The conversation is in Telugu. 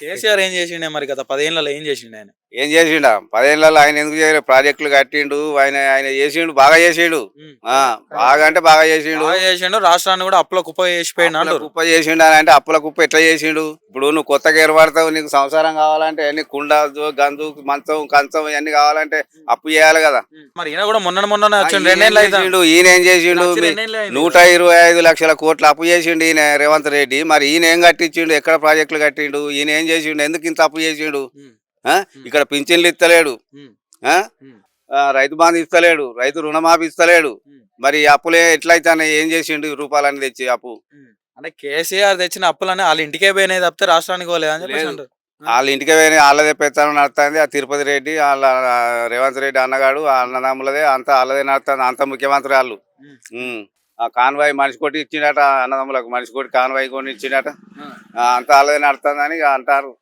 కేసీఆర్ ఏం చేసిండే మరి గత 10 ఏళ్లలో ఏం చేసిండు ఆయన? ఏం చేసిండా 10 ఏళ్ళలో ఆయన ఎందుకు చేయలేదు? ప్రాజెక్టులు కట్టిండు, ఆయన ఆయన చేసిండు, బాగా చేసిండు. హ్మ్. ఆ, బాగా అంటే బాగా చేసిండు. బాగా చేసిండు. రాష్ట్రాన్ని కూడా అప్పుల కుప్ప చేసిపోయిండు అప్పుల అంటారు. కుప్ప చేసిండు అని అంటే అప్పుల కుప్ప ఎట్లా చేసిండు? ఇప్పుడు నువ్వు కొత్తగా ఏర్పడతావు, నీకు సంసారం కావాలంటే అన్ని కుండ, గంజు, మంచం, కంచం ఇవన్నీ కావాలంటే అప్పు చేయాలి కదా. మరి ఈయన కూడా మొన్ననే వచ్చిండు. ఈయన ఏం రెండేళ్ళు అయితే చేసిండు? ఈయన ఏం చేసిండు? 125 లక్షల కోట్లు అప్పు చేసిండు ఈయన రేవంత్ రెడ్డి. మరి ఈయన ఏం కట్టించిండు? ఎక్కడ ప్రాజెక్టులు కట్టిండు? ఈయన ఏం చేసిండు? ఎందుకు ఇంత అప్పు చేసిండు? ఆ? ఇక్కడ పింఛన్లు ఇస్తలేడు, ఆ? రైతు బంధు ఇస్తలేడు, రైతు రుణమాఫీ ఇస్తలేడు. మరి ఈ అప్పులే ఎట్లయితే ఏం చేసిండు? ఈ రూపాయలన్నీ తెచ్చి అప్పు అంటే కేసీఆర్ తెచ్చిన అప్పులన్నీ వాళ్ళ ఇంటికే పోయినాయి తప్పితే రాష్ట్రానికి పోలేదు అని చెప్పేసి లేదు. అంటారు. వాళ్ళ ఇంటికి పోయిన వాళ్ళదే పెత్తనం నడుస్తుంది. ఆ తిరుపతి రెడ్డి వాళ్ళ రేవంత్ రెడ్డి అన్నగాడు ఆ అన్నదమ్ములదే అంతా వాళ్ళదే నడుస్తుంది. అంత ముఖ్యమంత్రి వాళ్ళు. ఆ కాన్వాయ్ మనిషి కొట్టి ఇచ్చిండట, అన్నదమ్ములకు మనిషి కొట్టి కాన్వాయ్ కొని ఇచ్చిండట. అంతా వాళ్ళదే నడుతుందని అంటారు.